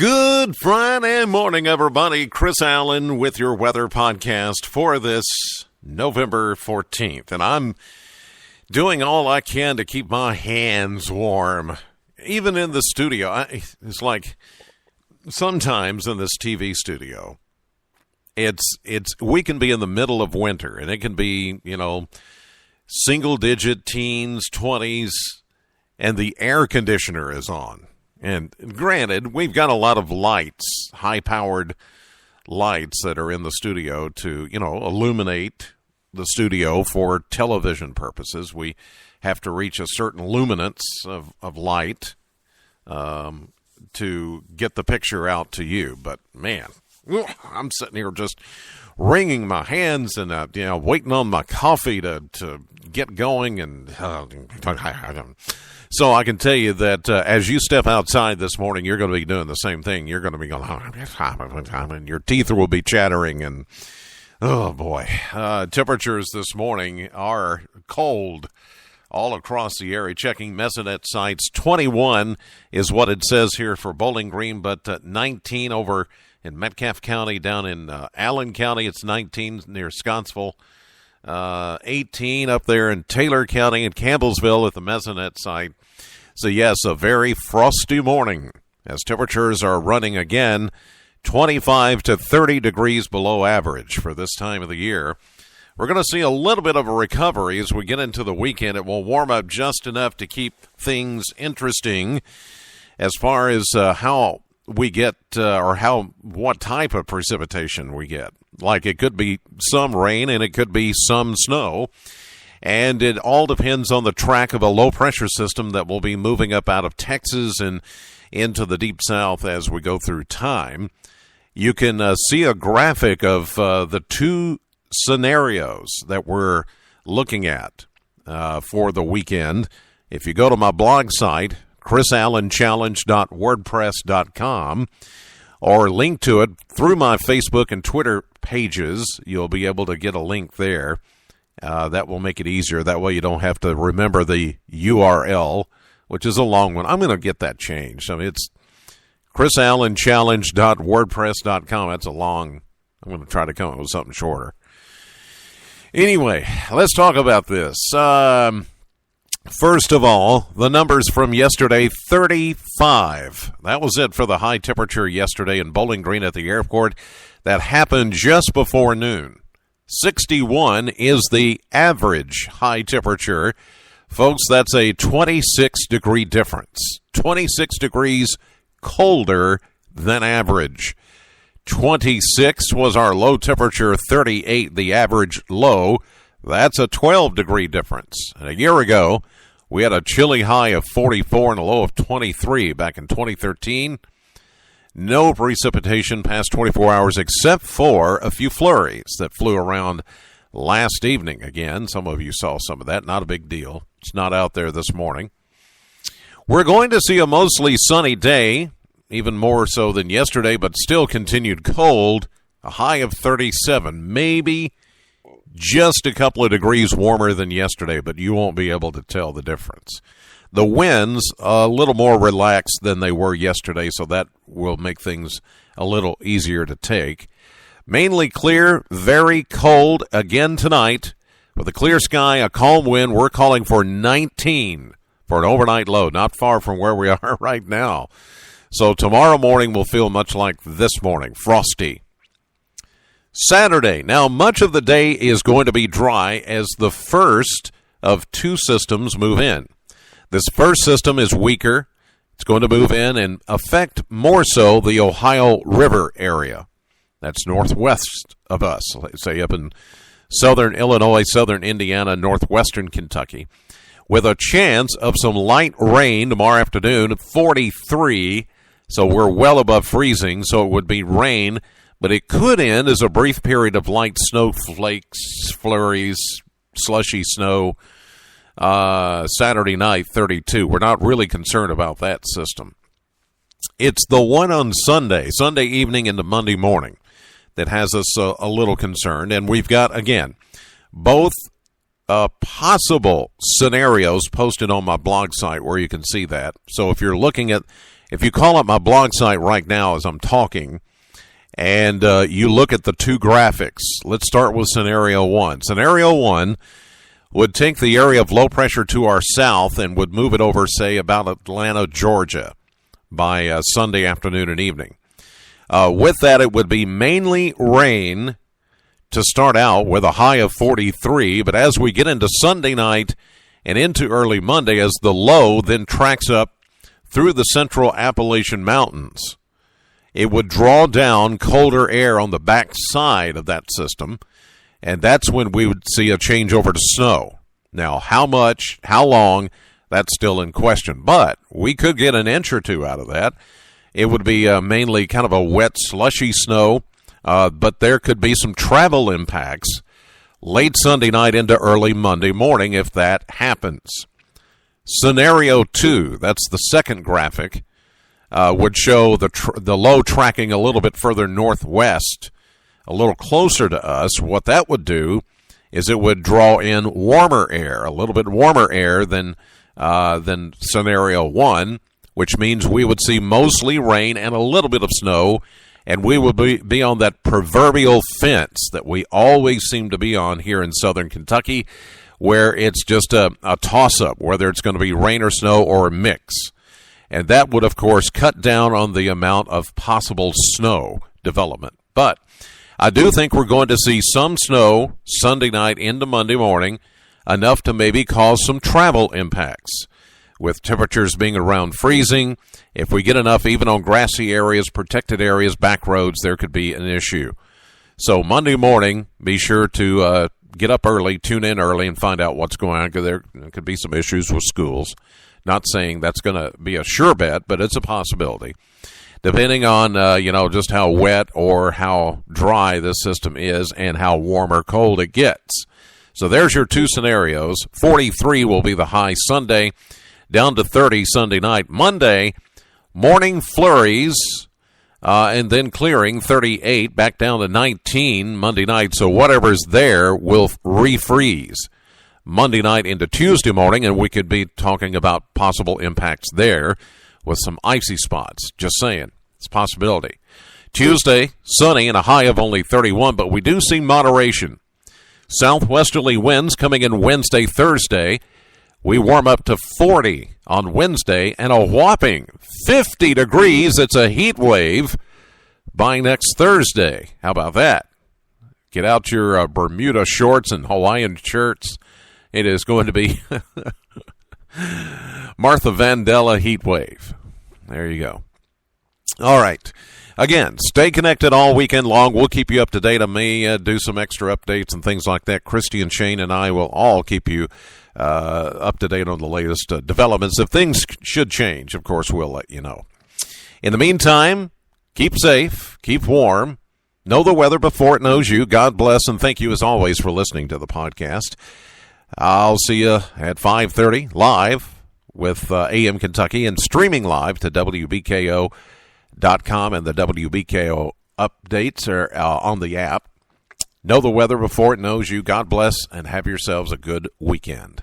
Good Friday morning, everybody. Chris Allen with your weather podcast for this November 14th. And I'm doing all I can to keep my hands warm, even in the studio. It's like sometimes in this TV studio, we can be in the middle of winter, and it can be, single-digit teens, 20s, and the air conditioner is on. And granted, we've got a lot of lights, high-powered lights that are in the studio to, illuminate the studio for television purposes. We have to reach a certain luminance of light to get the picture out to you. But, man, I'm sitting here just wringing my hands and, waiting on my coffee to get going. And so I can tell you that as you step outside this morning, you're going to be doing the same thing. You're going to be going, and your teeth will be chattering. And, oh, boy, temperatures this morning are cold all across the area. Checking Mesonet sites, 21 is what it says here for Bowling Green, but 19 over in Metcalfe County. Down in Allen County, it's 19 near Scottsville. 18 up there in Taylor County and Campbellsville at the Mesonet site. So, yes, a very frosty morning as temperatures are running again 25 to 30 degrees below average for this time of the year. We're going to see a little bit of a recovery as we get into the weekend. It will warm up just enough to keep things interesting as far as how we get what type of precipitation we get. Like, it could be some rain and it could be some snow. And it all depends on the track of a low-pressure system that will be moving up out of Texas and into the deep south as we go through time. You can see a graphic of the two scenarios that we're looking at for the weekend. If you go to my blog site, chrisallenchallenge.wordpress.com, or link to it through my Facebook and Twitter pages, you'll be able to get a link there. That will make it easier. That way you don't have to remember the URL, which is a long one. I'm going to get that changed. I mean, it's chrisallenchallenge.wordpress.com. That's a long. I'm going to try to come up with something shorter. Anyway, let's talk about this. First of all, the numbers from yesterday, 35. That was it for the high temperature yesterday in Bowling Green at the airport. That happened just before noon. 61 is the average high temperature. Folks, that's a 26-degree difference. 26 degrees colder than average. 26 was our low temperature, 38 the average low. That's a 12-degree difference. And a year ago, we had a chilly high of 44 and a low of 23 back in 2013. No precipitation past 24 hours except for a few flurries that flew around last evening. Again, some of you saw some of that. Not a big deal. It's not out there this morning. We're going to see a mostly sunny day, even more so than yesterday, but still continued cold. A high of 37, maybe just a couple of degrees warmer than yesterday, but you won't be able to tell the difference. The winds a little more relaxed than they were yesterday, so that will make things a little easier to take. Mainly clear, very cold again tonight. With a clear sky, a calm wind, we're calling for 19 for an overnight low, not far from where we are right now. So tomorrow morning will feel much like this morning, frosty. Saturday, now much of the day is going to be dry as the first of two systems move in. This first system is weaker. It's going to move in and affect more so the Ohio River area. That's northwest of us, let's say up in southern Illinois, southern Indiana, northwestern Kentucky, with a chance of some light rain tomorrow afternoon, 43. So we're well above freezing, so it would be rain, but it could end as a brief period of light snowflakes, flurries, slushy snow. Saturday night, 32. We're not really concerned about that system. It's the one on Sunday evening into Monday morning that has us a little concerned. And we've got, again, both possible scenarios posted on my blog site where you can see that. So if you're looking at If you call up my blog site right now as I'm talking, and you look at the two graphics, let's start with Scenario 1. Scenario 1 would take the area of low pressure to our south and would move it over, say, about Atlanta, Georgia by Sunday afternoon and evening. With that, it would be mainly rain to start out with a high of 43, but as we get into Sunday night and into early Monday, as the low then tracks up through the central Appalachian Mountains, it would draw down colder air on the back side of that system, and that's when we would see a change over to snow. Now, how much, how long, that's still in question, but we could get an inch or two out of that. It would be mainly kind of a wet, slushy snow, but there could be some travel impacts late Sunday night into early Monday morning if that happens. Scenario 2, that's the second graphic, would show the low tracking a little bit further northwest, a little closer to us. What that would do is it would draw in warmer air, a little bit warmer air than Scenario 1, which means we would see mostly rain and a little bit of snow, and we would be on that proverbial fence that we always seem to be on here in southern Kentucky, where it's just a toss-up, whether it's going to be rain or snow or a mix. And that would, of course, cut down on the amount of possible snow development. But I do think we're going to see some snow Sunday night into Monday morning, enough to maybe cause some travel impacts. With temperatures being around freezing, if we get enough even on grassy areas, protected areas, back roads, there could be an issue. So Monday morning, be sure to get up early, tune in early, and find out what's going on, because there could be some issues with schools. Not saying that's going to be a sure bet, but it's a possibility, depending on just how wet or how dry this system is and how warm or cold it gets. So there's your two scenarios. 43 will be the high Sunday, down to 30 Sunday night. Monday, morning flurries, and then clearing, 38, back down to 19 Monday night. So whatever's there will refreeze Monday night into Tuesday morning, and we could be talking about possible impacts there with some icy spots. Just saying, it's a possibility. Tuesday, sunny and a high of only 31, but we do see moderation. Southwesterly winds coming in Wednesday, Thursday. We warm up to 40 on Wednesday and a whopping 50 degrees. It's a heat wave by next Thursday. How about that? Get out your Bermuda shorts and Hawaiian shirts. It is going to be Martha Vandella heat wave. There you go. All right. Again, stay connected all weekend long. We'll keep you up to date. I may do some extra updates and things like that. Christy and Shane and I will all keep you up to date on the latest developments. If things should change, of course, we'll let you know. In the meantime, keep safe, keep warm, know the weather before it knows you. God bless, and thank you as always for listening to the podcast. I'll see you at 5:30 live with AM Kentucky and streaming live to WBKO.com, and the WBKO updates are on the app. Know the weather before it knows you. God bless, and have yourselves a good weekend.